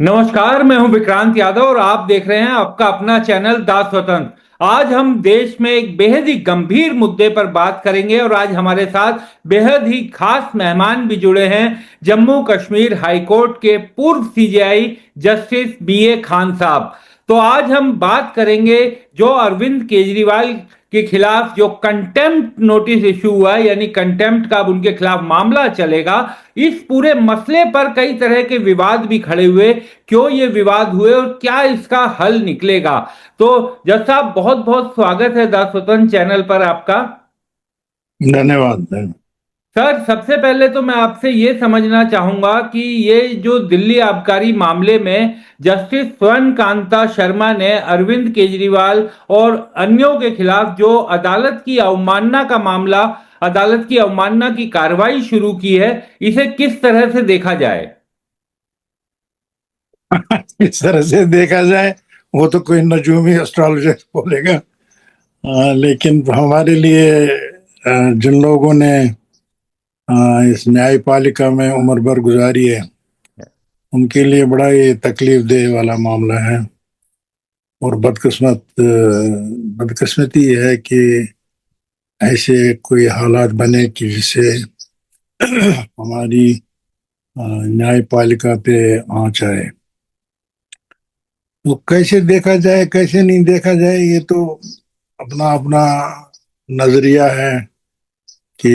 नमस्कार, मैं हूं विक्रांत यादव और आप देख रहे हैं आपका अपना चैनल दास स्वतंत्र। आज हम देश में एक बेहद ही गंभीर मुद्दे पर बात करेंगे और आज हमारे साथ बेहद ही खास मेहमान भी जुड़े हैं। जम्मू कश्मीर हाई कोर्ट के पूर्व सीजेआई जस्टिस बीए खान साहब। तो आज हम बात करेंगे जो अरविंद केजरीवाल के खिलाफ जो कंटेम्प्ट नोटिस इशू हुआ, यानी कंटेम्प्ट का अब उनके खिलाफ मामला चलेगा। इस पूरे मसले पर कई तरह के विवाद भी खड़े हुए, क्यों ये विवाद हुए और क्या इसका हल निकलेगा। तो जज साहब, बहुत बहुत स्वागत है द स्वतंत्र चैनल पर आपका। धन्यवाद। सर, सबसे पहले तो मैं आपसे ये समझना चाहूंगा कि ये जो दिल्ली आबकारी मामले में जस्टिस स्वर्ण कांता शर्मा ने अरविंद केजरीवाल और अन्यों के खिलाफ जो अदालत की अवमानना का मामला, अदालत की अवमानना की कार्रवाई शुरू की है, इसे किस तरह से देखा जाए। इस तरह से देखा जाए वो तो कोई नजूमी एस्ट्रोलॉजर बोलेगा। लेकिन हमारे लिए जिन लोगों ने इस न्यायपालिका में उम्र भर गुजारी है उनके लिए बड़ा ये तकलीफ दे वाला मामला है। और बदकिस्मती है कि ऐसे कोई हालात बने कि जिससे हमारी न्यायपालिका पे आंच आए। तो कैसे देखा जाए कैसे नहीं देखा जाए ये तो अपना अपना नजरिया है कि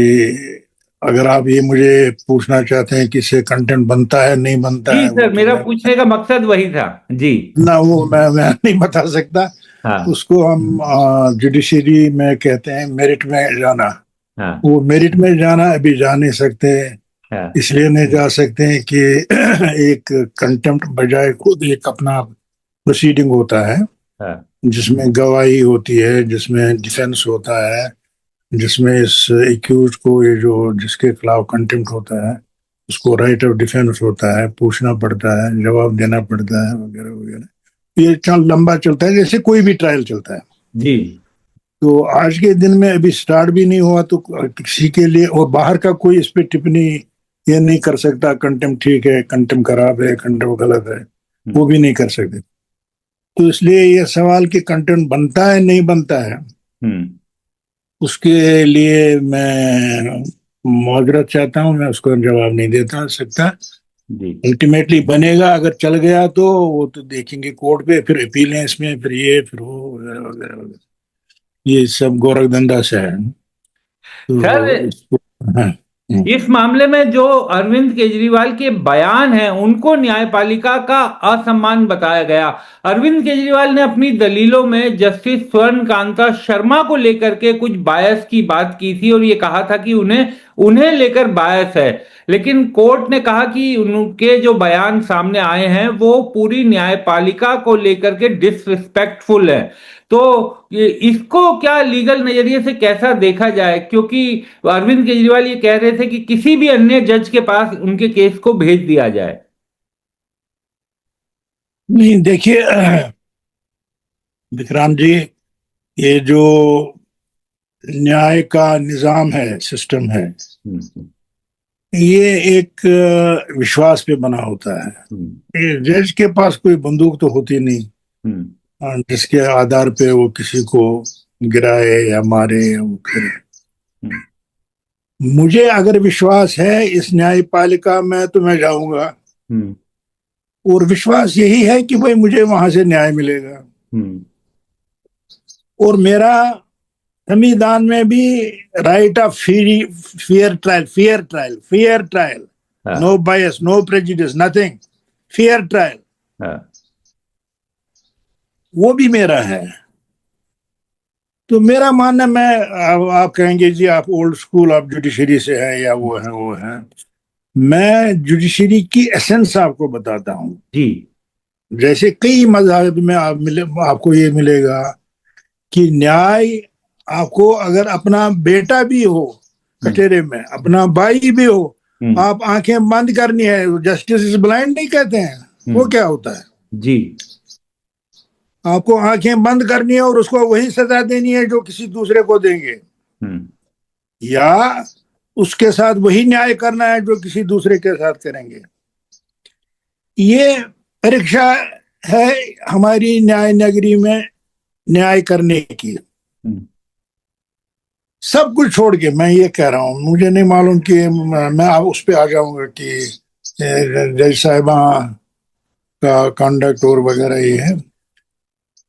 अगर आप ये मुझे पूछना चाहते हैं कि इससे कंटेंट बनता है नहीं बनता जी है वो सर, तो मेरा पूछने का मकसद वही था। जी। ना वो मैं नहीं बता सकता। हाँ। उसको हम जुडिशरी में कहते हैं मेरिट में जाना। हाँ। वो मेरिट में जाना अभी जा नहीं सकते। हाँ। इसलिए नहीं जा सकते हैं कि एक कंटेम्प्ट बजाय खुद एक अपना प्रोसीडिंग होता है हाँ। जिसमें गवाही होती है, जिसमें डिफेंस होता है, जिसमें इस एक्यूज को ये जो जिसके खिलाफ कंटेम्प्ट होता है उसको राइट ऑफ डिफेंस होता है, पूछना पड़ता है, जवाब देना पड़ता है वगैरह वगैरह। ये चल लंबा चलता है जैसे कोई भी ट्रायल चलता है। जी। तो आज के दिन में अभी स्टार्ट भी नहीं हुआ तो किसी के लिए और बाहर का कोई इस पे टिप्पणी ये नहीं कर सकता कंटेम्प्ट ठीक है, कंटेम्प्ट खराब है, कंटेम्प्ट गलत है, वो भी नहीं कर सकते। तो इसलिए ये सवाल कि कंटेंट बनता है नहीं बनता है हम्म। उसके लिए मैं माजरत चाहता हूँ। मैं उसका जवाब नहीं देता सकता। जी। अल्टीमेटली बनेगा, अगर चल गया तो वो तो देखेंगे कोर्ट पे, फिर अपील है इसमें, फिर ये फिर वो वगैरह वगैरह वगैरह। ये सब गोरख धंधा से है। सर, तो इसको हाँ। इस मामले में जो अरविंद केजरीवाल के बयान हैं उनको न्यायपालिका का असम्मान बताया गया। अरविंद केजरीवाल ने अपनी दलीलों में जस्टिस स्वर्ण कांता शर्मा को लेकर के कुछ बायस की बात की थी और ये कहा था कि उन्हें उन्हें लेकर बायस है। लेकिन कोर्ट ने कहा कि उनके जो बयान सामने आए हैं वो पूरी न्यायपालिका को लेकर के डिसरिस्पेक्टफुल है। तो इसको क्या लीगल नजरिए से कैसा देखा जाए, क्योंकि अरविंद केजरीवाल ये कह रहे थे कि किसी भी अन्य जज के पास उनके केस को भेज दिया जाए। नहीं देखिए विक्रांत जी, ये जो न्याय का निजाम है, सिस्टम है, हम्म। ये एक विश्वास पे बना होता है। हम्म। ये जज के पास कोई बंदूक तो होती नहीं हम्म। जिसके आधार पे वो किसी को गिराए या मारे या वो करे। हम्म। मुझे अगर विश्वास है इस न्यायपालिका में तो मैं जाऊंगा। हम्म। और विश्वास यही है कि भाई मुझे वहां से न्याय मिलेगा। हम्म। और मेरा संविधान में भी right of fair trial, no हाँ। Bias, no prejudice, nothing, fair trial, हाँ। वो भी मेरा है। तो मेरा मानना, मैं आप कहेंगे जी आप ओल्ड स्कूल आप जुडिशरी से हैं या वो है। मैं जुडिशरी की एसेंस आपको बताता हूँ। जी। जैसे कई मज़ाहिब में आपको ये मिलेगा कि न्याय, आपको अगर अपना बेटा भी हो हम्म। कटहरे में, अपना भाई भी हो, हम्म। आप आंखें बंद करनी है। जस्टिस इज ब्लाइंड नहीं कहते हैं, वो हम्म। क्या होता है? जी। आपको आंखें बंद करनी है और उसको वही सजा देनी है जो किसी दूसरे को देंगे, हम्म। या उसके साथ वही न्याय करना है जो किसी दूसरे के साथ करेंगे। ये परीक्षा है हमारी न्याय नगरी में न्याय करने की। सब कुछ छोड़ के मैं ये कह रहा हूँ, मुझे नहीं मालूम कि मैं अब उस पर आ जाऊंगा कि जज साहिबा का कंडक्ट और वगैरह ये है।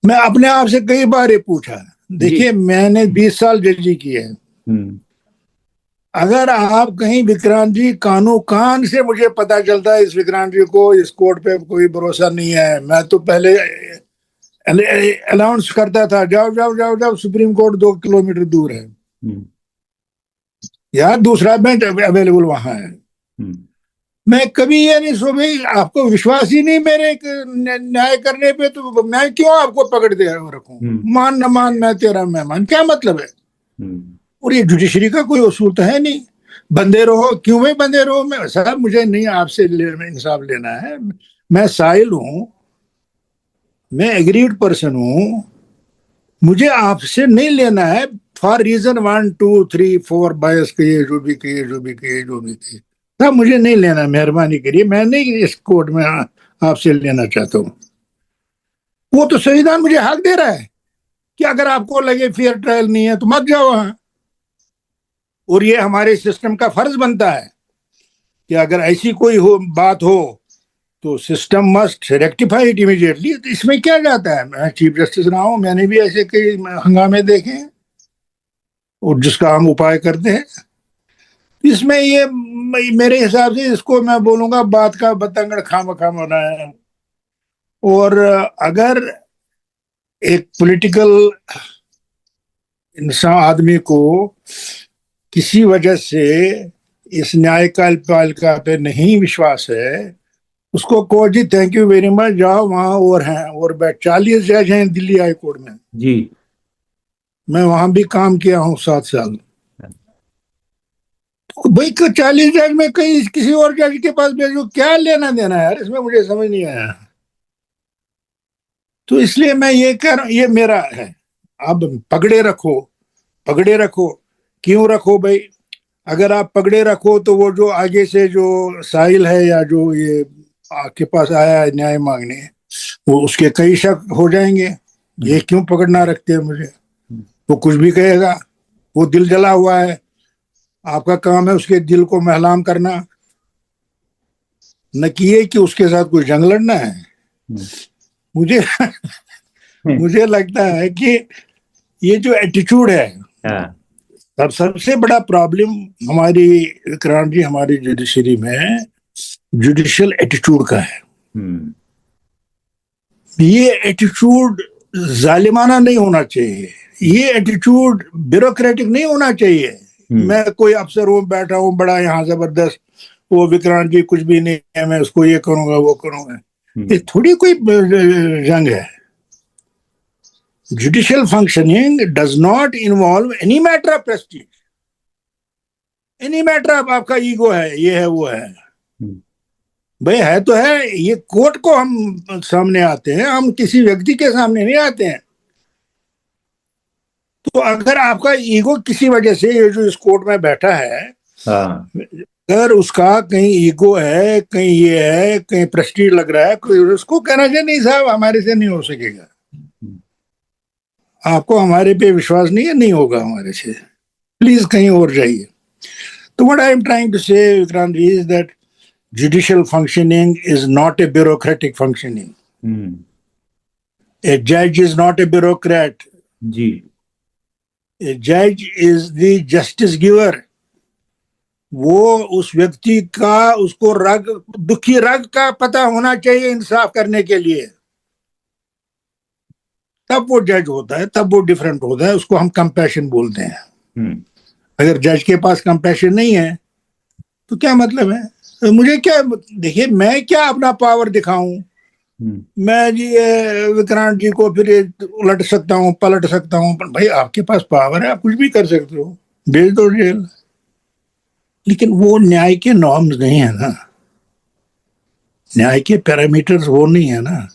मैं अपने आप से कई बार ये पूछा, देखिए मैंने 20 साल जजी की है। अगर आप कहीं विक्रांत जी कानू कान से मुझे पता चलता है इस विक्रांत जी को इस कोर्ट पे कोई भरोसा नहीं है, मैं तो पहले अनाउंस करता था, जाओ जाओ जाओ जाओ, सुप्रीम कोर्ट 2 किलोमीटर दूर है या दूसरा बेंच अवेलेबल वहां है। मैं कभी ये नहीं सो भाई आपको विश्वास ही नहीं मेरे न्याय करने पे, तो मैं क्यों आपको पकड़ दे रखूं? मान न मान मैं तेरा मेहमान, क्या मतलब है? और ये जुडिशरी का कोई उसूल तो है नहीं, बंदे रहो। क्यों भाई बंदे रहो? मैं साहब मुझे नहीं आपसे इंसाफ लेना है, मैं साहिल हूं, मैं एग्रीड पर्सन हूं, मुझे आपसे नहीं लेना है फॉर रीजन 1 2 3 4 बायस कहिए जो भी कहिए जो भी कहिए जो भी कहिए, तब मुझे नहीं लेना, मेहरबानी करिए। मैं नहीं इस कोर्ट में आपसे लेना चाहता हूँ। वो तो संविधान मुझे हक दे रहा है कि अगर आपको लगे फेयर ट्रायल नहीं है तो मत जाओ वहां। और ये हमारे सिस्टम का फर्ज बनता है कि अगर ऐसी कोई बात हो तो system must rectify it immediately. तो इसमें क्या जाता है? मैं चीफ जस्टिस रहा हूं, मैंने भी ऐसे कई हंगामे देखे हैं और जिसका हम उपाय करते हैं। इसमें ये मेरे हिसाब से इसको मैं बोलूंगा बात का बतंगड़ खाम होना है। और अगर एक पॉलिटिकल इंसान आदमी को किसी वजह से इस न्यायपालिका पे नहीं विश्वास है, उसको कहो जी थैंक यू वेरी मच, जाओ वहां और हैं और 40 जज हैं दिल्ली हाई कोर्ट में जी, मैं वहां भी काम किया हूँ 7 साल। तो भाई 40 जज में कहीं किसी और जज के पास भेजो, क्या लेना देना है यार? इसमें मुझे समझ नहीं आया। तो इसलिए मैं ये कह रहा हूँ, ये मेरा है। अब पकड़े रखो, पकड़े रखो। क्यों रखो भाई? अगर आप पकड़े रखो तो वो जो आगे से जो साहिल है या जो ये आपके पास आया है न्याय मांगने, वो उसके कई शक हो जाएंगे, ये क्यों पकड़ना रखते हैं मुझे? वो कुछ भी कहेगा, वो दिल जला हुआ है, आपका काम है उसके दिल को महलाम करना, न कि ये कि उसके साथ कोई जंग लड़ना है। मुझे मुझे लगता है कि ये जो एटीट्यूड है, अब सबसे बड़ा प्रॉब्लम हमारी विक्रांत जी हमारी जुडिशरी में जुडिशियल एटीट्यूड का है। ये एटीट्यूड जालिमाना नहीं होना चाहिए, ये एटीट्यूड ब्यूरोक्रेटिक नहीं होना चाहिए। मैं कोई अफसर हूँ, बैठा हूँ बड़ा यहाँ जबरदस्त, वो विक्रांत जी कुछ भी नहीं है, मैं उसको ये करूंगा वो करूंगा, ये थोड़ी कोई जंग है। Judicial functioning does not involve any matter of prestige, any matter of आपका ईगो है, ये है वो है। भाई है तो है, ये कोर्ट को हम सामने आते हैं, हम किसी व्यक्ति के सामने नहीं आते हैं। तो अगर आपका ईगो किसी वजह से ये जो इस कोर्ट में बैठा है, अगर उसका कहीं ईगो है, कहीं ये है, कहीं प्रेस्टीज लग रहा है, कोई उसको कहना चाहिए नहीं साहब हमारे से नहीं हो सकेगा, आपको हमारे पे विश्वास नहीं है, नहीं होगा हमारे से, प्लीज कहीं और जाइए। तो what I am trying to say Vikrant ji is that judicial functioning is not a bureaucratic functioning. A judge is not a bureaucrat. जी, A judge is the justice giver. वो उस व्यक्ति का, उसको रग, दुखी रग का पता होना चाहिए इंसाफ करने के लिए, तब वो जज होता है, तब वो डिफरेंट होता है, उसको हम कंपैशन बोलते हैं। अगर जज के पास कंपैशन नहीं है तो क्या मतलब है? तो मुझे क्या, देखिए मैं क्या अपना पावर दिखाऊं? मैं जी विक्रांत जी को फिर उलट सकता हूँ, पलट सकता हूँ, पर भाई आपके पास पावर है, आप कुछ भी कर सकते हो, भेज दो जेल। लेकिन वो न्याय के नॉर्म्स नहीं है ना, न्याय के पैरामीटर्स वो नहीं है ना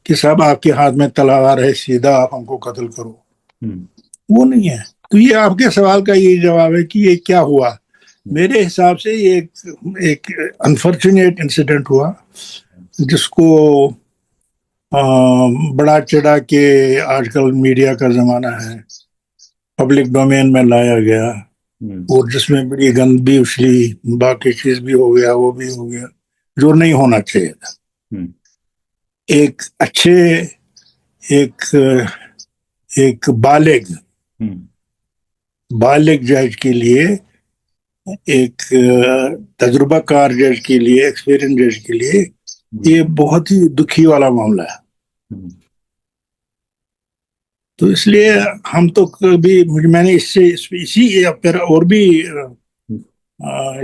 कि सब आपके हाथ में तलवार है, सीधा आप हमको कत्ल करो, वो नहीं है। तो ये आपके सवाल का ये जवाब है कि ये क्या हुआ। मेरे हिसाब से ये एक अनफॉर्चुनेट इंसिडेंट हुआ जिसको बड़ा चढ़ा के आजकल मीडिया का जमाना है, पब्लिक डोमेन में लाया गया, और जिसमें बड़ी गंद भी उछली, बाकी चीज भी हो गया, वो भी हो गया जो नहीं होना चाहिए था। एक अच्छे, एक एक बालिग जज के लिए, एक तजुर्बाकार जज के लिए, एक्सपीरियंस जज के लिए ये बहुत ही दुखी वाला मामला है। तो इसलिए हम तो कभी, मैंने इससे इसी या फिर और भी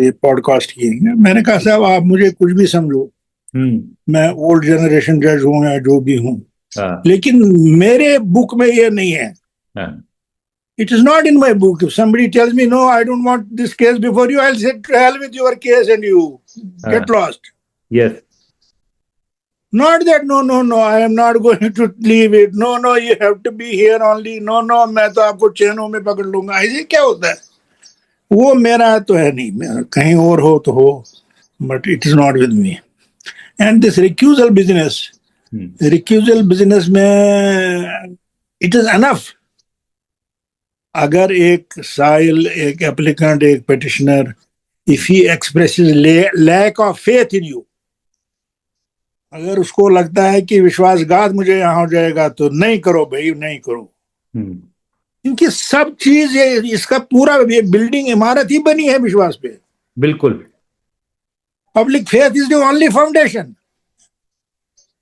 ये पॉडकास्ट किए हैं, मैंने कहा साहब आप मुझे कुछ भी समझो, मैं ओल्ड जनरेशन जज हूँ या जो भी हूँ, लेकिन मेरे बुक में ये नहीं है। It is not in my book. If somebody tells me, no, I don't want this case before you, I'll say, to hell with your case and you get lost. Yes. Not that, no, I am not going to leave it. No, you have to be here only. No, मैं तो आपको चैनों में पकड़ लूंगा। ऐसे क्या होता है? वो मेरा तो है नहीं, मेरा कहीं और हो तो हो, but it is not with me. And this recusal business में it is enough. अगर एक साइल, एक एप्लीकेंट, एक petitioner, if he expresses lack of faith in you, अगर उसको लगता है कि विश्वासघात मुझे यहाँ हो जाएगा, तो नहीं करो भाई, नहीं करो। क्योंकि सब चीज इसका पूरा बिल्डिंग, इमारत ही बनी है विश्वास पे। बिल्कुल। Public faith is the only foundation,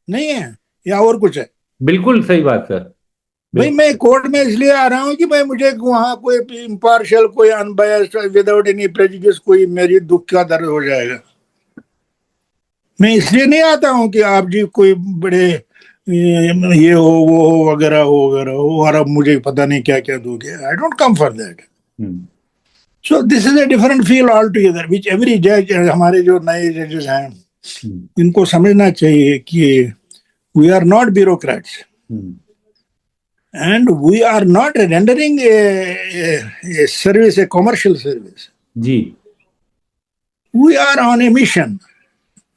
नहीं है या और कुछ है? बिल्कुल सही बात सर। भाई मैं कोर्ट में इसलिए आ रहा हूँ कि भाई मुझे वहां कोई इम्पार्शियल, कोई अनबायस्ड, विदाउट एनी प्रेजुडिस कोई मेरी दुख का दर्द हो जाएगा। मैं इसलिए नहीं आता हूँ कि आप जी कोई बड़े ये हो, वो हो, वगैरह हो, और अब मुझे पता नहीं क्या क्या दोगे। I don't come for that. So this is a different feel all together, which every जज, हमारे जो नए जजेस हैं, इनको समझना चाहिए कि we are not bureaucrats, and we are not rendering a service, a commercial service. जी. We are on a mission,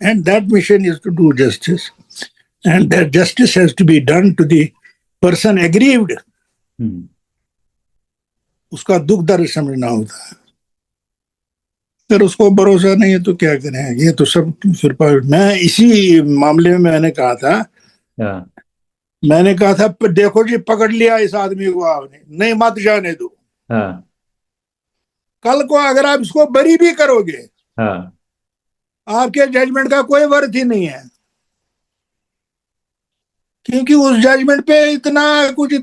and that mission is to do justice, and that justice has to be done to the person aggrieved. उसका दुख दर्द समझना होता है। अगर उसको भरोसा नहीं है तो क्या करें? ये तो सब फिर मैं इसी मामले में मैंने कहा था, देखो जी पकड़ लिया इस आदमी को आपने, नहीं मत जाने दो। कल को अगर आप इसको बरी भी करोगे, आपके जजमेंट का कोई वर्थ ही नहीं है, क्योंकि उस जजमेंट पे इतना कुछ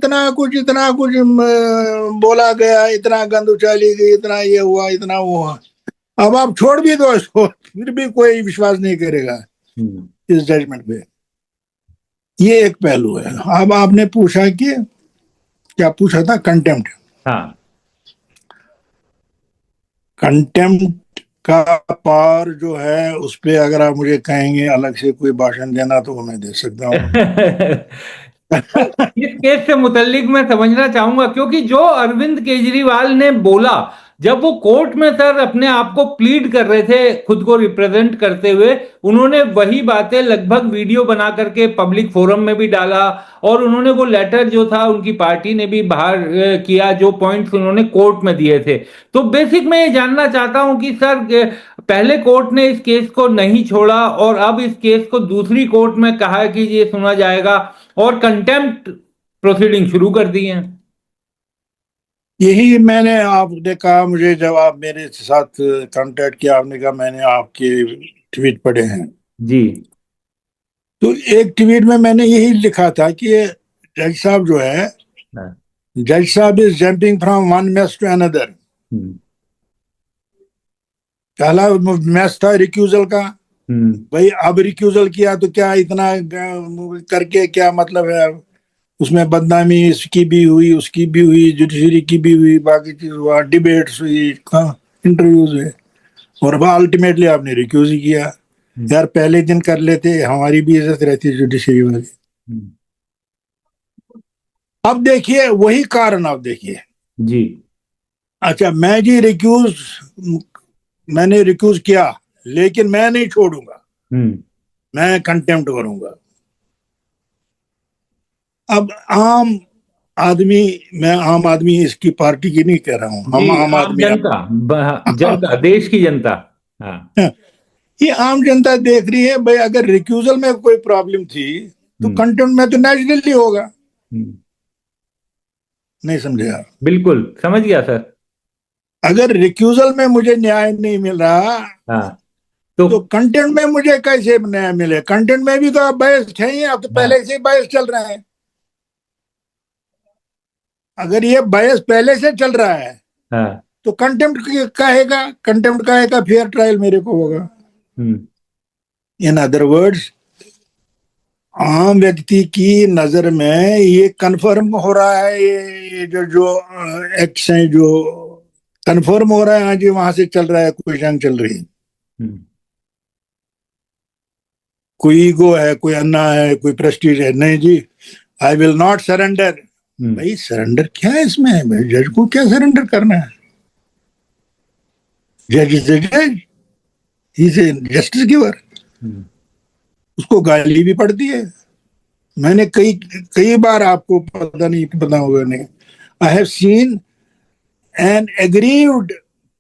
बोला गया, इतना गंद उछाली गई, इतना ये हुआ, इतना वो हुआ। अब आप छोड़ भी दो इसको, फिर भी कोई विश्वास नहीं करेगा इस जजमेंट पे। ये एक पहलू है। अब आपने पूछा कि क्या पूछा था? कंटेम्प्ट। कंटेम्प्ट का पावर जो है, उस पे अगर आप मुझे कहेंगे अलग से कोई भाषण देना तो मैं दे सकता हूँ। इस केस से मुतल्लिक मैं समझना चाहूंगा, क्योंकि जो अरविंद केजरीवाल ने बोला जब वो कोर्ट में सर अपने आप को प्लीड कर रहे थे, खुद को रिप्रेजेंट करते हुए, उन्होंने वही बातें लगभग वीडियो बना करके पब्लिक फोरम में भी डाला, और उन्होंने वो लेटर जो था उनकी पार्टी ने भी बाहर किया, जो पॉइंट्स उन्होंने कोर्ट में दिए थे। तो बेसिक मैं ये जानना चाहता हूं कि सर पहले कोर्ट ने इस केस को नहीं छोड़ा, और अब इस केस को दूसरी कोर्ट में कहा है कि ये सुना जाएगा, और कंटेम्प्ट प्रोसीडिंग शुरू कर दी है। यही मैंने आपने कहा, मुझे जब आप मेरे साथ कांटेक्ट किया, आपने कहा मैंने आपके ट्वीट पढ़े हैं जी। तो एक ट्वीट में मैंने यही लिखा था कि जज साहब जो है, जज साहब is jumping from one mess to another. पहला मेस था रिक्यूजल का, भाई अब रिक्यूजल किया तो क्या इतना करके क्या मतलब है? उसमें बदनामी इसकी भी हुई, उसकी भी हुई, जुडिशरी की भी हुई, बाकी चीज हुआ, डिबेट्स हुई, इंटरव्यूज हुए, और अल्टीमेटली आपने रिक्यूज ही किया। यार पहले दिन कर लेते, हमारी भी इज्जत रहती है जुडिशरी वाली। अब देखिए वही कारण, आप देखिए जी। अच्छा मैंने रिक्यूज किया, लेकिन मैं नहीं छोड़ूंगा, मैं कंटेम्प्ट करूंगा। अब आम आदमी, मैं आम आदमी इसकी पार्टी की नहीं कह रहा हूं, जी, हम आम आम आदमी जनता, जनता, देश की जनता। हाँ। ये आम जनता देख रही है भाई, अगर रिक्यूजल में कोई प्रॉब्लम थी तो हम्म। कंटेंट में तो नेचुरली होगा। हम्म। नहीं समझे आप? बिल्कुल समझ गया सर। अगर रिक्यूजल में मुझे न्याय नहीं मिल रहा हाँ। तो तो कंटेंट में मुझे कैसे न्याय मिले? कंटेंट में भी तो आप बायस थे ही, आप तो हाँ। पहले से ही बायस चल रहे हैं। अगर ये बायस पहले से चल रहा है हाँ। तो कंटेम्प्ट का फेयर ट्रायल मेरे को होगा। हम्म। इन अदर वर्ड्स, आम व्यक्ति की नजर में ये कंफर्म हो रहा है, ये जो जो एक्ट्स हैं, जो कंफर्म हो रहा है, हाँ जी वहां से चल रहा है, कोई जंग चल रही है, हम्म। कोई ईगो है, कोई अन्ना है, कोई प्रेस्टीज है। नहीं जी, आई विल नॉट सरेंडर। हम्म। भाई सरेंडर क्या है इसमें? जज को क्या सरेंडर करना है? जज इज जज, ही इज जस्टिस गिवर। हम्म। उसको गाली भी पड़ती है। मैंने कई कई बार, आपको पता नहीं, पता होगा नहीं, I have seen an aggrieved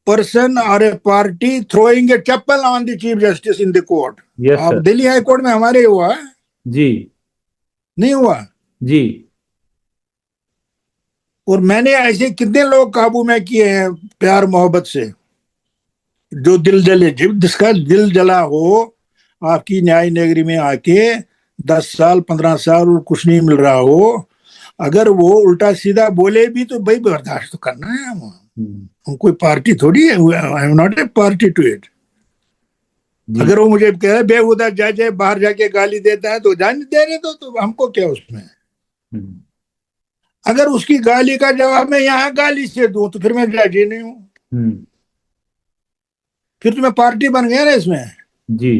person or a party throwing a chappal on the chief justice in the court. Yes अब सर। दिल्ली हाई कोर्ट में हमारे हुआ है? जी। नहीं हुआ? जी। और मैंने ऐसे कितने लोग काबू में किए हैं प्यार मोहब्बत से, जो दिल जले, जिसका दिल जला हो आपकी न्याय नगरी में आके 10 साल 15 साल और कुछ नहीं मिल रहा हो, अगर वो उल्टा सीधा बोले भी तो भाई बर्दाश्त तो करना है। हम कोई पार्टी थोड़ी है, I am not a party to it. जी। अगर वो मुझे कह रहे बेहुदा जज बाहर जाके गाली देता है तो जाने दे रहे, तो हमको क्या उसमें? हम्म। अगर उसकी गाली का जवाब मैं यहाँ गाली से दूं तो फिर मैं जज ही नहीं हूं, हम्म। फिर तो मैं पार्टी बन गया ना इसमें। जी।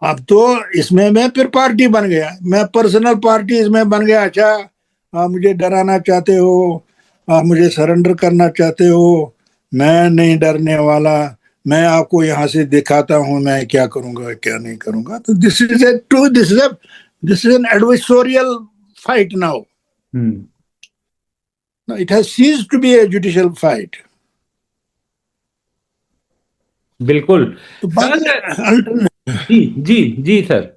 अब तो इसमें मैं फिर पार्टी बन गया, मैं पर्सनल पार्टी इसमें बन गया। अच्छा, आप मुझे डराना चाहते हो, आप मुझे सरेंडर करना चाहते हो, मैं नहीं डरने वाला। मैं आपको यहाँ से दिखाता हूँ मैं क्या करूंगा क्या नहीं करूंगा। तो this is an adversorial fight now. Hmm. It has ceased to be a judicial fight. बिल्कुल तो बाद सर। में जी। जी। जी सर।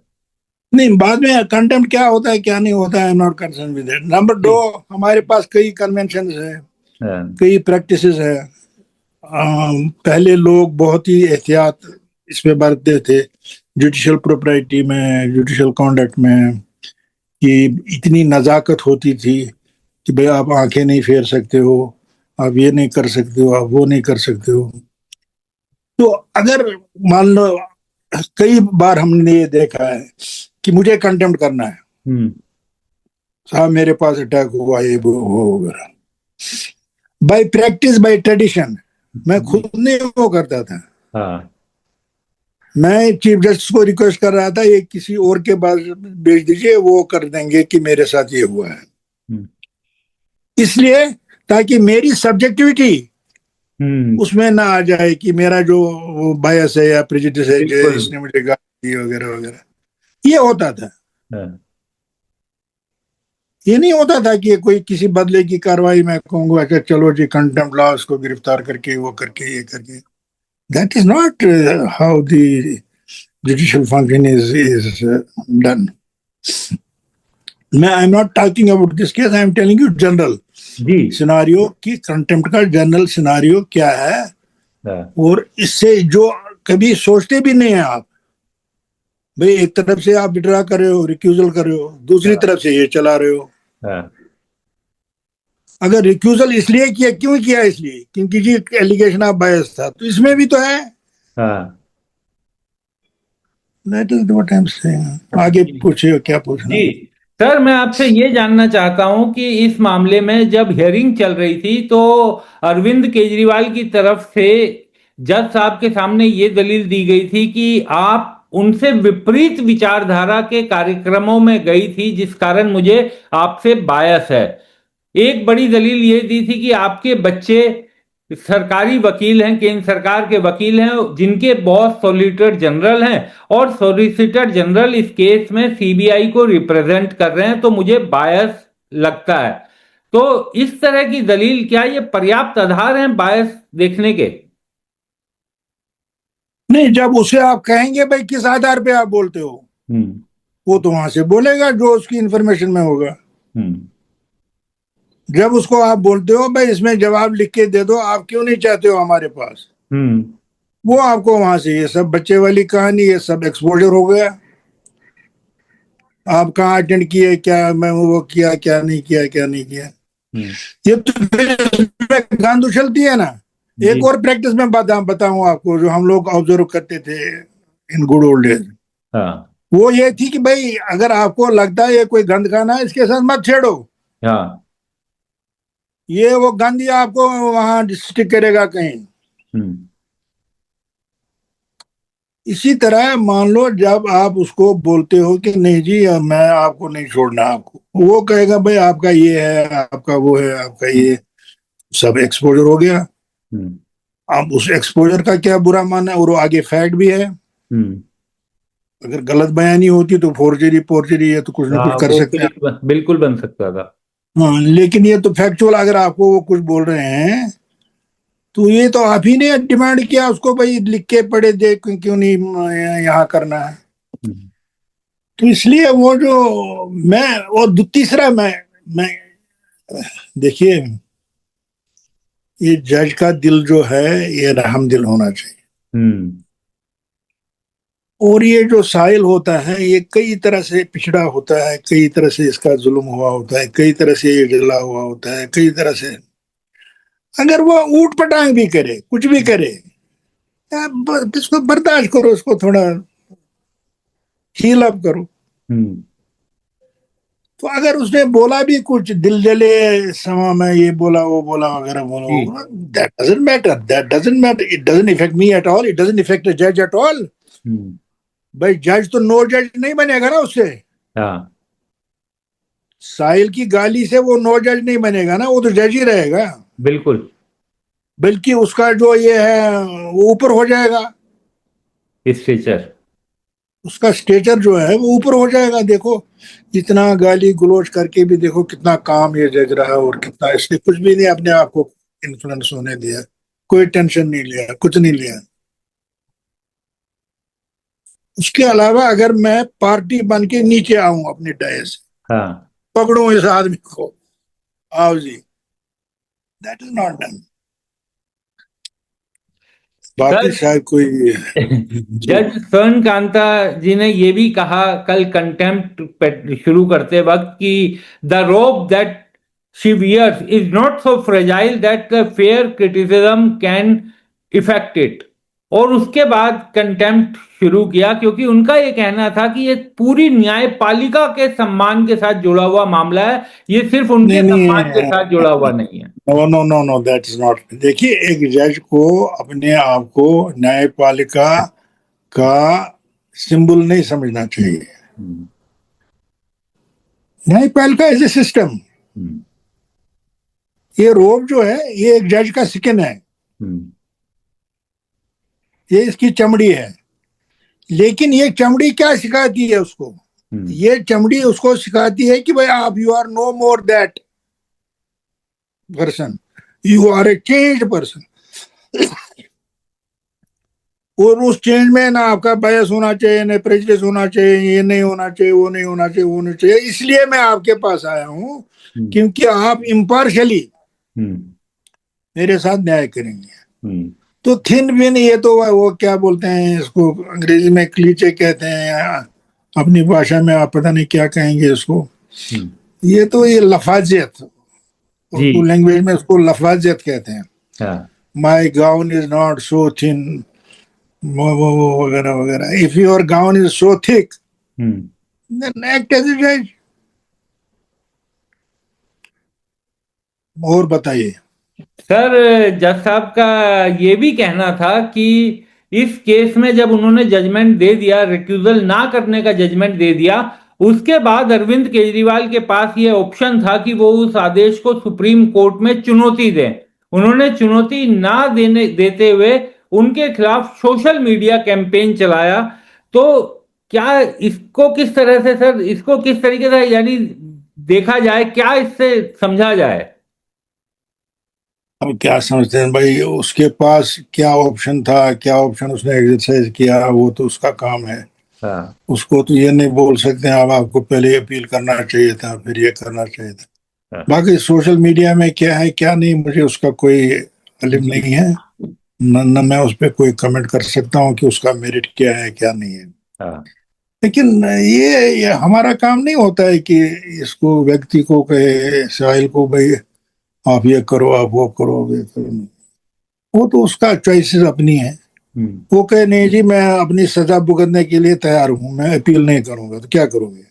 नहीं, बाद में कंटेम्प्ट क्या होता है क्या नहीं होता है, I am not concern with it. Number दो, जी। हमारे पास कई कन्वेंशन है, हाँ। कई प्रैक्टिसेस है। पहले लोग बहुत ही एहतियात इसमें बरतते थे, जुडिशियल प्रोप्राइटी में, जुडिशियल कॉन्डक्ट में, कि इतनी नज़ाकत होती थी कि भाई आप आंखें नहीं फेर सकते हो, आप ये नहीं कर सकते हो, आप वो नहीं कर सकते हो। तो अगर मान लो, कई बार हमने ये देखा है कि मुझे कंटेम्प्ट करना है, हम्म। साहब मेरे पास अटैक हुआ, ये वो वगैरह, बाय प्रैक्टिस बाय ट्रेडिशन मैं जी। खुद नहीं वो करता था। हाँ। मैं चीफ जस्टिस को रिक्वेस्ट कर रहा था ये किसी और के पास भेज दीजिए, वो कर देंगे कि मेरे साथ ये हुआ है। हम्म। इसलिए ताकि मेरी सब्जेक्टिविटी हम्म। उसमें ना आ जाए कि मेरा जो बायस है या प्रेजुडिस है कि बिल्कुल। इसने मुझे गाली दी वगैरह वगैरह, ये होता था। हाँ। ये नहीं होता था कि कोई किसी बदले की कार्रवाई में कहूंगा अच्छा चलो जी कंटेम्प्ट लॉ, उसको गिरफ्तार करके वो करके ये करके। That is not how the judicial function is done. मैं I am not talking about this case, I am telling you general जी। सिनारियो कि कंटेम्प्ट का जनरल सिनारियो क्या है। हाँ। और इससे जो कभी सोचते भी नहीं है आप, भाई एक तरफ से आप विड्रा कर रहे हो, रिक्यूजल कर रहे हो, दूसरी हाँ। तरफ से ये चला रहे हो। हाँ। अगर रिक्यूजल इसलिए किया, क्यों किया? इसलिए क्योंकि जी एलिगेशन ऑफ बायस था, तो इसमें भी तो है। हाँ। That is what I am saying. आगे पूछिए क्या पूछना जी है। सर, मैं आपसे ये जानना चाहता हूं कि इस मामले में जब हियरिंग चल रही थी तो अरविंद केजरीवाल की तरफ से जज साहब के सामने ये दलील दी गई थी कि आप उनसे विपरीत विचारधारा के कार्यक्रमों में गई थी, जिस कारण मुझे आपसे बायस है। एक बड़ी दलील ये दी थी कि आपके बच्चे सरकारी वकील हैं, केंद्र सरकार के वकील हैं, जिनके बॉस सॉलिसिटर जनरल हैं, और सॉलिसिटर जनरल इस केस में सीबीआई को रिप्रेजेंट कर रहे हैं, तो मुझे बायस लगता है। तो इस तरह की दलील, क्या ये पर्याप्त आधार हैं बायस देखने के? नहीं, जब उसे आप कहेंगे भाई किस आधार पे आप बोलते हो, वो तो वहां से बोलेगा जो उसकी इंफॉर्मेशन में होगा। जब उसको आप बोलते हो भाई इसमें जवाब लिख के दे दो, आप क्यों नहीं चाहते हो हमारे पास, वो आपको वहां से ये सब बच्चे वाली कहानी, ये सब एक्सपोजर हो गया। आप कहाँ अटेंड किए, क्या मैं वो किया, क्या नहीं किया, क्या नहीं किया, ये तो फिर गांध उछलती है ना। एक और प्रैक्टिस में बताऊं आपको, जो हम लोग ऑब्जर्व करते थे इन गुड ओल्ड डेज, वो ये थी कि भाई अगर आपको लगता है ये कोई गंद खाना है, इसके साथ मत छेड़ो। ये वो गंद ही आपको वहां स्टिक करेगा कहीं। इसी तरह मान लो जब आप उसको बोलते हो कि नहीं जी मैं आपको नहीं छोड़ना, आपको वो कहेगा भाई आपका ये है, आपका वो है, आपका ये सब एक्सपोजर हो गया। अब उस एक्सपोजर का क्या बुरा मानना है, और वो आगे फैक्ट भी है। अगर गलत बयानी होती तो फोर्जरी पोर्जरी है तो कुछ ना कुछ कर सकते हैं, बिल्कुल बन सकता था। हाँ, लेकिन ये तो फैक्चुअल, अगर आपको वो कुछ बोल रहे हैं तो ये तो आप ही ने डिमांड किया उसको, भाई लिख के पढ़े दे, क्यों नहीं यहाँ करना है। तो इसलिए वो जो मैं, और तीसरा मैं देखिए, ये जज का दिल जो है ये रहम दिल होना चाहिए। और ये जो साहिल होता है ये कई तरह से पिछड़ा होता है, कई तरह से इसका जुल्म हुआ होता है, कई तरह से ये जला हुआ होता है, कई तरह से। अगर वो ऊट पटांग भी करे, कुछ भी करे, इसको बर्दाश्त करो, उसको थोड़ा हील अप करो। तो अगर उसने बोला भी कुछ दिल जले समा में, ये बोला वो बोला वगैरह बोला, that doesn't matter, that doesn't matter, it doesn't effect me at all, it doesn't effect the जज एट ऑल। भाई जज तो नो जज नहीं बनेगा ना उससे। साहिल की गाली से वो नो जज नहीं बनेगा ना, वो तो जज ही रहेगा। बिल्कुल, बल्कि उसका जो ये है वो ऊपर हो जाएगा, स्टेचर, उसका स्टेचर जो है वो ऊपर हो जाएगा। देखो इतना गाली गुलोच करके भी देखो कितना काम ये जज रहा, और कितना इसने कुछ भी नहीं अपने आप को इन्फ्लुएंस होने दिया, कोई टेंशन नहीं लिया, कुछ नहीं लिया। उसके अलावा अगर मैं पार्टी बन के नीचे आऊं अपने डायस, पकड़ू इस आदमी को, आओ जी, दैट इज नॉट डन। बाकी शायद कोई जज स्वर्ण कांता जी ने ये भी कहा कल कंटेम्प्ट शुरू करते वक्त कि the rope that she wears is not so fragile that the fair criticism can affect it. और उसके बाद कंटेम्प्ट शुरू किया, क्योंकि उनका ये कहना था कि ये पूरी न्यायपालिका के सम्मान के साथ जुड़ा हुआ मामला है, ये सिर्फ उनके सम्मान के साथ जुड़ा हुआ नहीं है। No no no no, that is not. देखिए एक जज को अपने आप को न्यायपालिका का सिंबल नहीं समझना चाहिए। न्यायपालिका इज ए सिस्टम। ये रोब जो है ये एक जज का स्किन है, ये इसकी चमड़ी है। लेकिन ये चमड़ी क्या सिखाती है उसको, ये चमड़ी उसको सिखाती है कि भाई आप, you are no more that person, you are a changed person. और उस चेंज में ना आपका बायस होना चाहिए, ना प्रेजुडिस होना चाहिए, ये नहीं होना चाहिए, वो नहीं होना चाहिए, वो नहीं चाहिए। इसलिए मैं आपके पास आया हूं क्योंकि आप इम्पार्शियली मेरे साथ न्याय करेंगे। तो थिन विन, ये तो वो क्या बोलते हैं इसको, अंग्रेजी में क्लीचे कहते हैं, अपनी भाषा में आप पता नहीं क्या कहेंगे इसको। ये तो ये लफाजियत, उर्दू लैंग्वेज में उसको लफाजियत कहते हैं। My gown is not so thin, वो वगैरह वगैरह। If your gown is so thick then act as a जज। और बताइए सर, जज साहब का ये भी कहना था कि इस केस में जब उन्होंने जजमेंट दे दिया, रिक्यूजल ना करने का जजमेंट दे दिया, उसके बाद अरविंद केजरीवाल के पास ये ऑप्शन था कि वो उस आदेश को सुप्रीम कोर्ट में चुनौती दें। उन्होंने चुनौती ना देते हुए उनके खिलाफ सोशल मीडिया कैंपेन चलाया। तो क्या इसको किस तरह से सर, इसको किस तरीके से यानी देखा जाए, क्या इससे समझा जाए? अब क्या समझते हैं भाई, उसके पास क्या ऑप्शन था, क्या ऑप्शन उसने एक्सरसाइज किया, वो तो उसका काम है। हाँ, उसको तो ये नहीं बोल सकते हैं अब आपको पहले अपील करना चाहिए था, फिर ये करना चाहिए था। हाँ। बाकी सोशल मीडिया में क्या है क्या नहीं, मुझे उसका कोई इल्म जी। नहीं है। न मैं उस पर कोई कमेंट कर सकता हूँ कि उसका मेरिट क्या है क्या नहीं है। हाँ। लेकिन ये हमारा काम नहीं होता है कि इसको व्यक्ति को कहे, साहिल को, भाई आप ये करो, आप वो करो, ये करो। नहीं, वो तो उसका चॉइसेस अपनी है। हम्म। वो कहे नहीं जी मैं अपनी सजा भुगतने के लिए तैयार हूं, मैं अपील नहीं करूंगा, तो क्या करोगे?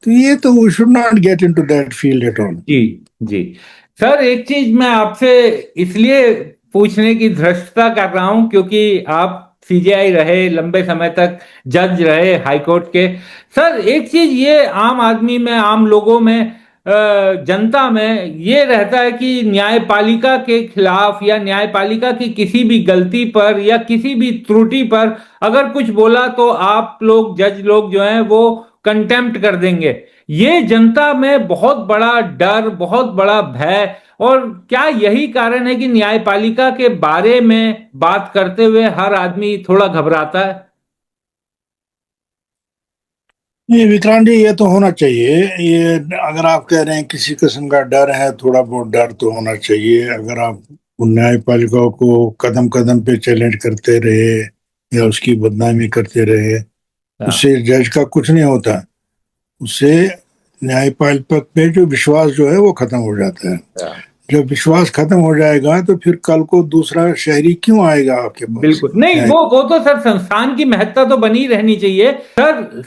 तो ये तो we should not get into that field at all. जी। जी। सर, एक चीज मैं आपसे इसलिए पूछने की धृष्टता कर रहा हूं क्योंकि आप सीजेआई रहे, लंबे समय तक जज रहे हाई कोर्ट के। सर, एक चीज ये आम आदमी में, आम लोगों में, जनता में ये रहता है कि न्यायपालिका के खिलाफ या न्यायपालिका की किसी भी गलती पर या किसी भी त्रुटि पर अगर कुछ बोला तो आप लोग, जज लोग जो हैं, वो कंटेम्प्ट कर देंगे। ये जनता में बहुत बड़ा डर, बहुत बड़ा भय, और क्या यही कारण है कि न्यायपालिका के बारे में बात करते हुए हर आदमी थोड़ा घबराता है? ये विक्रांत जी, ये तो होना चाहिए। ये अगर आप कह रहे हैं किसी किस्म का डर है, थोड़ा बहुत डर तो होना चाहिए। अगर आप न्यायपालिका को कदम कदम पे चैलेंज करते रहे या उसकी बदनामी करते रहे, हाँ। उससे जज का कुछ नहीं होता। उससे न्यायपालिका पे जो विश्वास जो है वो खत्म हो जाता है। हाँ। जब विश्वास खत्म हो जाएगा तो फिर कल को दूसरा शहरी क्यों आएगा आपके पास बिल्कुल नहीं, न्याय? वो तो सर संस्थान की महत्ता तो बनी रहनी चाहिए सर।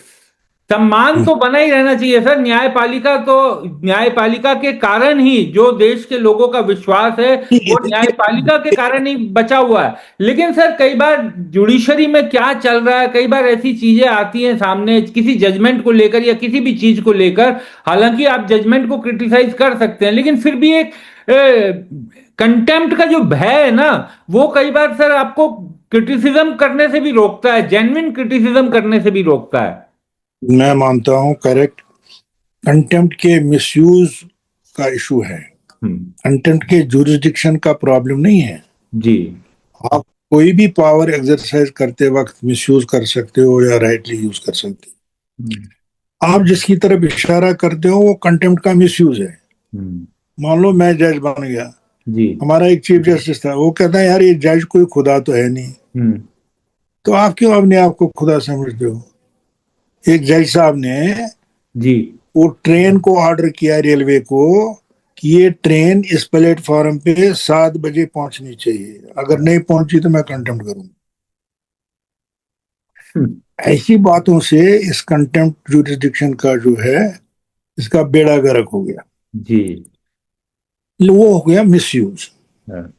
सम्मान तो बना ही रहना चाहिए सर। न्यायपालिका तो, न्यायपालिका के कारण ही जो देश के लोगों का विश्वास है वो न्यायपालिका के कारण ही बचा हुआ है। लेकिन सर, कई बार जुडिशरी में क्या चल रहा है, कई बार ऐसी चीजें आती हैं सामने किसी जजमेंट को लेकर या किसी भी चीज को लेकर। हालांकि आप जजमेंट को क्रिटिसाइज कर सकते हैं, लेकिन फिर भी एक कंटेम्प्ट का जो भय है ना, वो कई बार सर आपको क्रिटिसिज्म करने से भी रोकता है, जेन्युइन क्रिटिसिज्म करने से भी रोकता है। मैं मानता हूँ करेक्ट। कंटेम्प्ट के मिसयूज का इशू है, हम्म। कंटेम्प्ट के जुरिस्डिक्शन का प्रॉब्लम नहीं है। जी। आप कोई भी पावर एक्सरसाइज करते वक्त मिसयूज कर सकते हो या राइटली यूज कर सकते हम्म। हो। आप जिसकी तरफ इशारा करते हो वो कंटेम्प्ट का मिसयूज है। हम्म। मान लो मैं जज बन गया, जी। हमारा एक चीफ जस्टिस था, वो कहता है यार ये जज कोई खुदा तो है नहीं, हम्म। तो आप क्यों अपने आप को खुदा समझते हो? एक जज साहब ने जी। वो ट्रेन को ऑर्डर किया, रेलवे को, कि ये ट्रेन इस प्लेटफॉर्म पे 7 बजे पहुंचनी चाहिए, अगर नहीं पहुंची तो मैं कंटेम्प्ट करूंगा। हम्म। ऐसी बातों से इस कंटेम्प्ट जुरिस्डिक्शन का जो है, इसका बेड़ा गर्क हो गया। जी। वो हो गया मिसयूज। हाँ,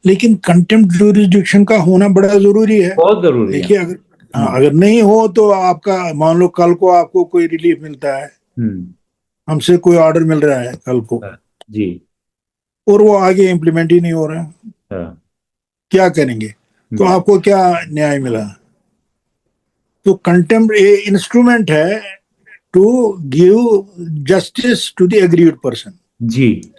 लेकिन कंटेम्प्ट जुरिस्डिक्शन का होना बड़ा जरूरी है। बहुत जरूरी है। देखिए अगर, हाँ, हम्म। अगर नहीं हो तो आपका, मान लो कल को आपको कोई रिलीफ मिलता है, हम्म। हमसे कोई ऑर्डर मिल रहा है कल को, हाँ। जी। और वो आगे इम्प्लीमेंट ही नहीं हो रहा है, हाँ। क्या करेंगे? तो हम्म। आपको क्या न्याय मिला? तो कंटेम्प्ट ये इंस्ट्रूमेंट है to give justice to the aggrieved person. जी।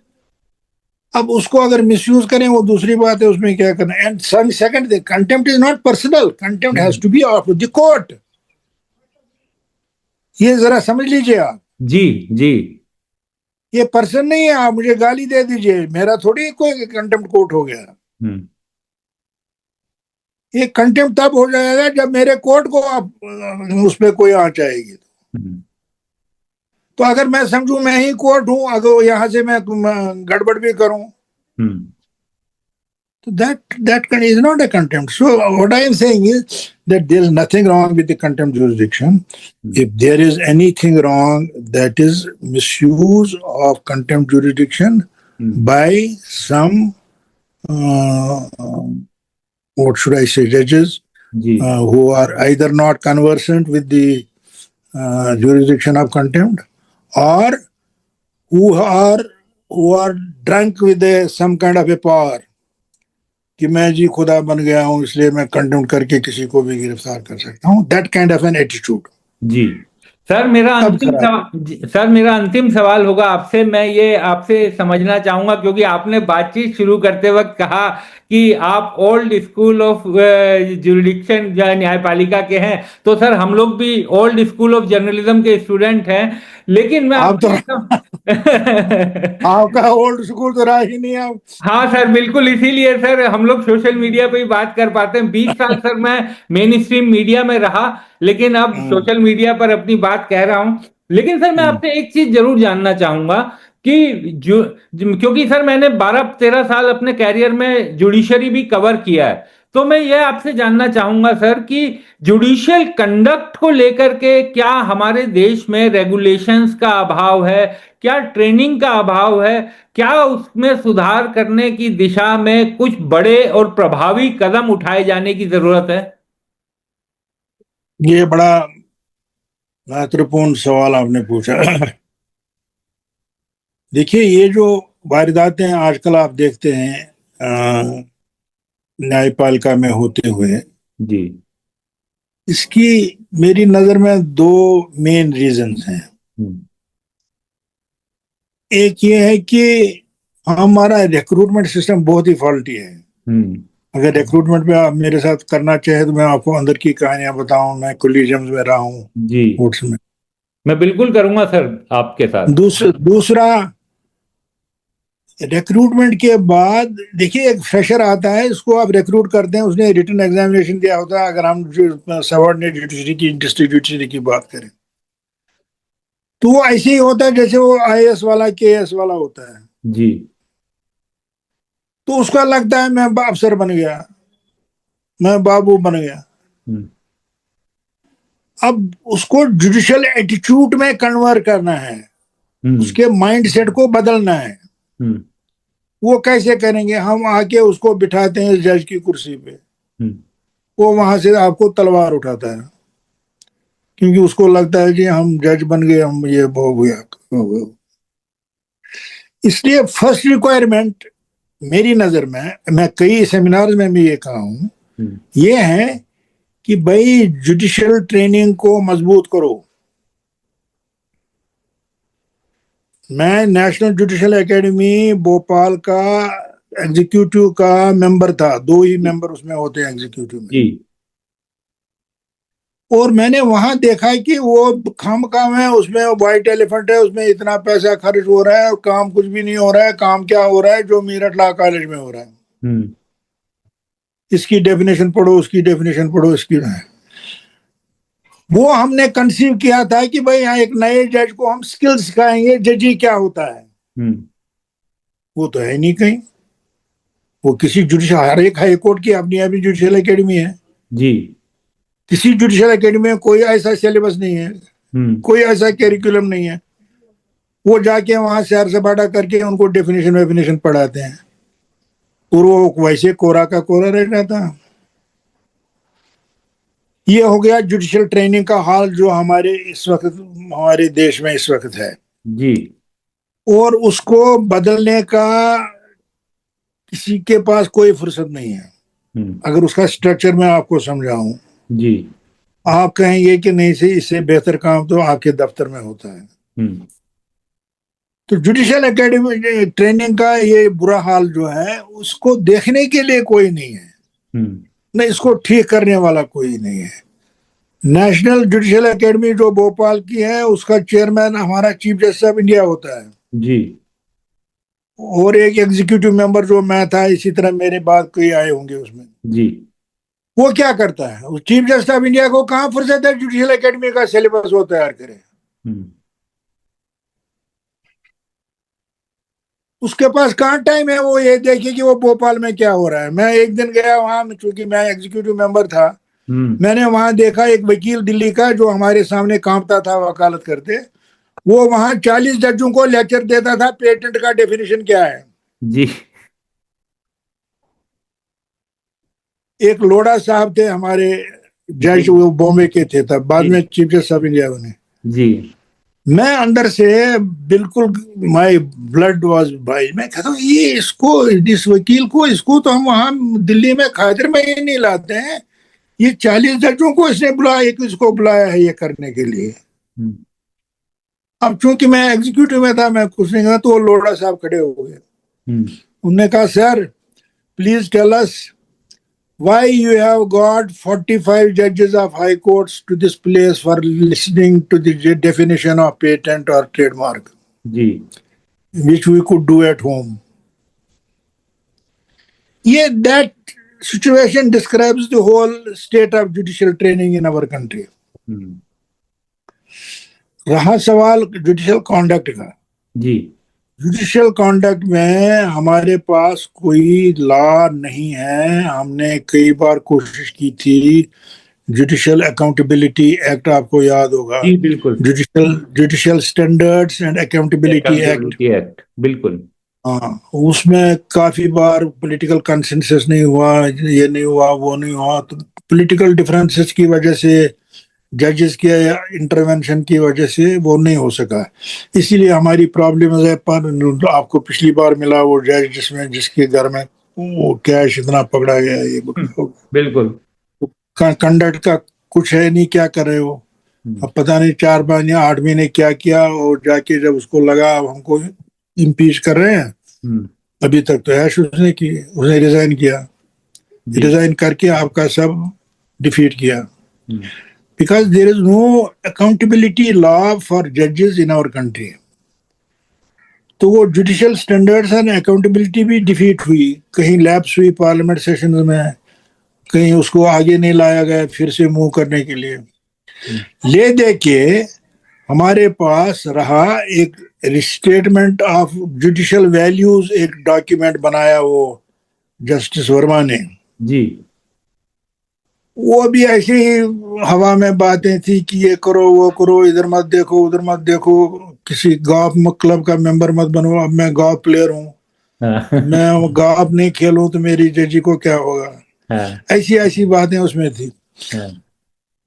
अब उसको अगर मिसयूज करें वो दूसरी बात है, उसमें क्या करना। And second, contempt is not personal, contempt has hmm. To be of the court. ये जरा समझ लीजिए आप, जी। जी। ये पर्सन नहीं है आप मुझे गाली दे दीजिए, मेरा थोड़ी कोई कंटेम्प्ट कोर्ट हो गया। हम्म। ये कंटेम्प्ट तब हो जाएगा जब मेरे कोर्ट को आप उस पर कोई आंच आएगी। हम्म। तो अगर मैं समझू मैं ही कोर्ट हूं, अगर यहां से मैं गड़बड़ भी करूं, हम्म। so that is not a contempt. So what I am saying is that there is nothing wrong with the contempt jurisdiction. If there is anything wrong, that is misuse of contempt jurisdiction by some what should I say, judges ji. who are either not conversant with the jurisdiction of contempt, or who are who are drunk with some kind of a power कि मैं जी खुदा बन गया हूं इसलिए मैं condemn करके किसी को भी गिरफ्तार कर सकता हूं, that kind of an attitude जी सर, मेरा अब अंतिम खराब। सवाल सर, मेरा अंतिम सवाल होगा आपसे। मैं ये आपसे समझना चाहूंगा, क्योंकि आपने बातचीत शुरू करते वक्त कहा कि आप ओल्ड स्कूल ऑफ जुरिडिक्शन न्यायपालिका के हैं। तो सर, हम लोग भी ओल्ड स्कूल ऑफ जर्नलिज्म के स्टूडेंट हैं। लेकिन मैं आप तो आपसे आपका ओल्ड स्कूल तो रहा ही नहीं आप। हाँ सर, बिल्कुल, इसीलिए सर हम लोग सोशल मीडिया पे ही बात कर पाते हैं। 20 साल सर मैं मेन स्ट्रीम मीडिया में रहा, लेकिन अब हम्म, सोशल मीडिया पर अपनी बात कह रहा हूं। लेकिन सर, मैं हम्म, आपसे एक चीज जरूर जानना चाहूंगा कि क्योंकि सर मैंने 12-13 साल अपने कैरियर में जुडिशरी भी कवर किया है। तो मैं ये आपसे जानना चाहूंगा सर कि जुडिशियल कंडक्ट को लेकर के क्या हमारे देश में रेगुलेशंस का अभाव है, क्या ट्रेनिंग का अभाव है, क्या उसमें सुधार करने की दिशा में कुछ बड़े और प्रभावी कदम उठाए जाने की जरूरत है? ये बड़ा महत्वपूर्ण सवाल आपने पूछा। देखिए, ये जो वारदातें आजकल आप देखते हैं न्यायपालिका में होते हुए, जी। इसकी मेरी नजर में दो मेन रीजंस हैं। हम्म। एक ये है कि हमारा रिक्रूटमेंट सिस्टम बहुत ही फॉल्टी है। हम्म। अगर रिक्रूटमेंट में आप मेरे साथ करना चाहे तो मैं आपको अंदर की कहानियां बताऊं। मैं कोलिजियम्स में रहा हूँ, जी, कोर्ट्स में। मैं बिल्कुल करूंगा सर आपके साथ। दूसरा, रिक्रूटमेंट के बाद देखिए, एक फ्रेशर आता है, इसको आप रिक्रूट करते हैं, उसने रिटन एग्जामिनेशन दिया होता है। अगर हम सबऑर्डिनेट जुडिशरी की, डिस्ट्रिक्ट जुडिशरी की बात करें, तो वो ऐसे ही होता है जैसे वो आईएएस वाला, केएएस वाला होता है। जी। तो उसका लगता है मैं अफसर बन गया, मैं बाबू बन गया। हम्म। अब उसको जुडिशियल एटीट्यूड में कन्वर्ट करना है, हम्म। उसके माइंड सेट को बदलना है। हम्म। वो कैसे करेंगे? हम आके उसको बिठाते हैं जज की कुर्सी पे, हम्म। वो वहां से आपको तलवार उठाता है, क्योंकि उसको लगता है कि हम जज बन गए, हम ये हो गया, हो गया। इसलिए फर्स्ट रिक्वायरमेंट मेरी नजर में, मैं कई सेमिनार में भी ये कहा हूं, हम्म। ये है कि भाई जुडिशियल ट्रेनिंग को मजबूत करो। मैं नेशनल जुडिशियल एकेडमी भोपाल का एग्जीक्यूटिव का मेंबर था। दो ही मेंबर उसमें होते हैं एग्जीक्यूटिव में। जी। और मैंने वहां देखा है कि वो खाम काम है, उसमें व्हाइट एलिफेंट है, उसमें इतना पैसा खर्च हो रहा है और काम कुछ भी नहीं हो रहा है। काम क्या हो रहा है? जो मेरठ लॉ कॉलेज में हो रहा है। हम्म। इसकी डेफिनेशन पढ़ो, उसकी डेफिनेशन पढ़ो, इसकी है। वो हमने कंसीव किया था कि भाई यहाँ एक नए जज को हम स्किल सिखाएंगे, जजी क्या होता है। हम्म। वो तो है नहीं कहीं। वो किसी जुडिशियल, हर एक हाई कोर्ट की अपनी अपनी जुडिशियल एकेडमी है। जी। किसी जुडिशियल एकेडमी में कोई ऐसा सिलेबस नहीं है, हम्म। कोई ऐसा कैरिकुलम नहीं है। वो जाके वहां सैर सपाटा करके उनको डेफिनेशन वेफिनेशन पढ़ाते हैं, और वो वैसे कोरा का कोरा रह जाता है। ये हो गया जुडिशियल ट्रेनिंग का हाल जो हमारे इस वक्त, हमारे देश में इस वक्त है। जी। और उसको बदलने का किसी के पास कोई फुर्सत नहीं है। हम्म। अगर उसका स्ट्रक्चर मैं आपको समझाऊं, जी। आप कहेंगे कि नहीं से इससे बेहतर काम तो आपके दफ्तर में होता है। हम्म। तो जुडिशियल एकेडमी ट्रेनिंग का ये बुरा हाल जो है, उसको देखने के लिए कोई नहीं है, हम्म। न इसको ठीक करने वाला कोई नहीं है। नेशनल जुडिशियल एकेडमी जो भोपाल की है, उसका चेयरमैन हमारा चीफ जस्टिस ऑफ इंडिया होता है। जी। और एक एग्जीक्यूटिव मेंबर जो मैं था, इसी तरह मेरे बाद कोई आए होंगे उसमें। जी। वो क्या करता है? उस चीफ जस्टिस ऑफ इंडिया को कहाँ फुर्सत है जुडिशियल एकेडमी का सिलेबस वो तैयार करे? हम्म। उसके पास कहाँ टाइम है वो ये देखे कि वो भोपाल में क्या हो रहा है। मैं एक दिन गया वहां, चूंकि मैं एग्जीक्यूटिव मेंबर था, हम्म। मैंने वहां देखा एक वकील दिल्ली का जो हमारे सामने कांपता था वकालत करते, वो वहां 40 जजों को लेक्चर देता था पेटेंट का डेफिनेशन क्या है। जी। एक लोढ़ा साहब थे हमारे जी। जज, वो बॉम्बे के थे तब, बाद जी। में चीफ जस्टिस ऑफ इंडिया बने। जी। मैं अंदर से बिल्कुल, माय ब्लड वाज बॉइल। मैं कहता हूँ ये इसको, इस वकील को, इसको तो हम वहां दिल्ली में खातिर में ही नहीं लाते हैं। ये 40 जजों को इसने बुलाया, एक इसको बुलाया है ये करने के लिए। हम्म, अब चूंकि मैं एग्जीक्यूटिव में था, मैं कुछ नहीं कहा, तो वो लोढ़ा साहब खड़े हो गए। हम्म, उन्होंने कहा, sir please tell us why you have got 45 judges of high courts to this place for listening to the definition of patent or trademark, जी, which we could do at home. Yeah, that situation describes the whole state of judicial training in our country. हम्म, रहा सवाल judicial conduct का, जी, judicial conduct में हमारे पास कोई law नहीं है। हमने कई बार कोशिश की थी, जुडिशियल अकाउंटेबिलिटी एक्ट आपको याद होगा, जी, बिल्कुल, judicial judicial standards and accountability act. Accountability act, बिल्कुल, हाँ, उसमें काफी बार पॉलिटिकल कंसेंसस नहीं हुआ, ये नहीं हुआ, वो नहीं हुआ, तो पॉलिटिकल डिफरेंसेस की वजह से, जजेस के इंटरवेंशन की वजह से वो नहीं हो सका। इसीलिए हमारी प्रॉब्लम है। पर आपको पिछली बार मिला वो जज जिसमें, जिसके घर में वो कैश इतना पकड़ा गया, ये बिल्कुल, कंडक्ट का कुछ है नहीं, क्या कर रहे हो। अब पता नहीं 4 या 8 महीने क्या किया, और जाके जब उसको लगा अब हमको इम्पीच कर रहे हैं, अभी तक तो ऐश उसने की, उसने रिजाइन किया, रिजाइन करके आपका सब डिफीट किया। Because there is no accountability law for जजेस इन आवर कंट्री। तो वो जुडिशियल स्टैंडर्ड्स एंड अकाउंटेबिलिटी भी डिफीट हुई, कहीं लैप्स हुई पार्लियामेंट सेशन में, कहीं उसको आगे नहीं लाया गया फिर से मूव करने के लिए। ले दे के हमारे पास रहा एक रिस्टेटमेंट ऑफ जुडिशियल वैल्यूज, एक डॉक्यूमेंट बनाया वो जस्टिस वर्मा ने जी, वो भी ऐसे ही हवा में बातें थी कि ये करो वो करो, इधर मत देखो उधर मत देखो, किसी गॉल्फ क्लब का मेंबर मत बनो। अब मैं गॉल्फ प्लेयर हूँ, मैं गॉल्फ नहीं खेलूं तो मेरी जजी को क्या होगा। ऐसी ऐसी बातें उसमें थी।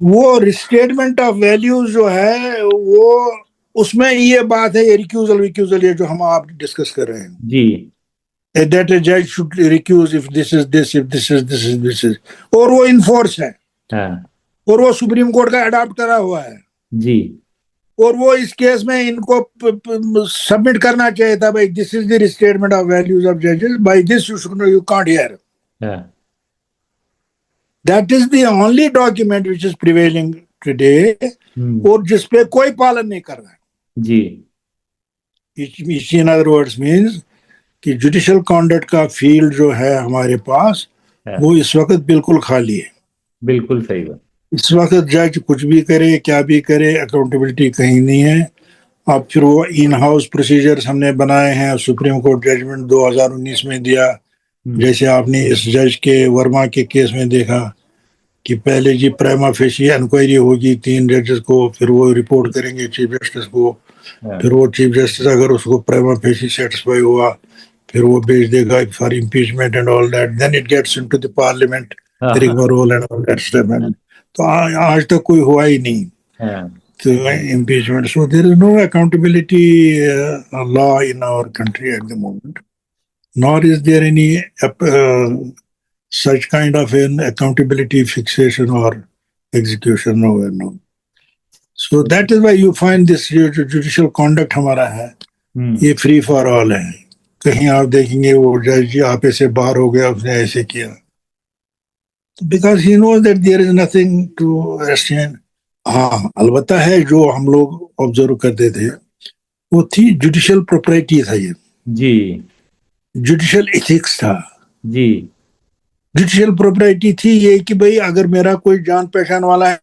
वो रिस्टेटमेंट ऑफ वैल्यूज जो है वो, उसमें ये बात है, ये रिक्यूजल विक्यूजल, ये जो हम आप डिस्कस कर रहे हैं जी, that a judge should recuse if this is this, if this is this is this is, और वो इन्फोर्स है, और वो सुप्रीम कोर्ट का अडॉप्ट करा हुआ है जी, और वो इस केस में इनको सबमिट करना चाहिए था, भाई this is the restatement of values of जजेस, by this you can't hear. That is the only document which is prevailing today, और जिस पे कोई पालन नहीं कर रहा है जी। इन अदर वर्ड्स मींस कि जुडिशियल कॉन्डक्ट का फील्ड जो है हमारे पास, वो इस वक्त बिल्कुल खाली है। बिल्कुल सही बात। इस वक्त जज कुछ भी करे, क्या भी करे, अकाउंटेबिलिटी कहीं नहीं है। अब फिर वो इन हाउस प्रोसीजर्स हमने बनाए हैं, सुप्रीम कोर्ट जजमेंट 2019 में दिया, जैसे आपने इस जज के वर्मा के केस में देखा कि पहले जी प्राइमा फेसी इंक्वायरी होगी 3 जजेस को, फिर वो रिपोर्ट करेंगे चीफ जस्टिस को, फिर वो चीफ जस्टिस अगर उसको प्राइमा फेसी सेटिस्फाई हुआ फिर वो भेज देगा for impeachment and all that, then it gets into the parliament rigmarole and all that stuff. तो आज तक कोई हुआ ही नहीं तो impeachment. So there is no accountability law in our country at the moment, nor is there any such kind of an accountability fixation or execution nowhere, no. So that is why you find this judicial conduct हमारा है, ये free for all है। कहीं आप देखेंगे वो जज आप ऐसे बाहर हो गया, उसने ऐसे किया, because he knows that there is nothing to restrain। हाँ, अलबत्ता है जो हम लोग ऑब्जर्व करते थे वो थी जुडिशियल प्रोप्राइटी था, ये जी, जुडिशियल एथिक्स था जी। जुडिशियल प्रोप्राइटी थी ये कि भाई अगर मेरा कोई जान पहचान वाला है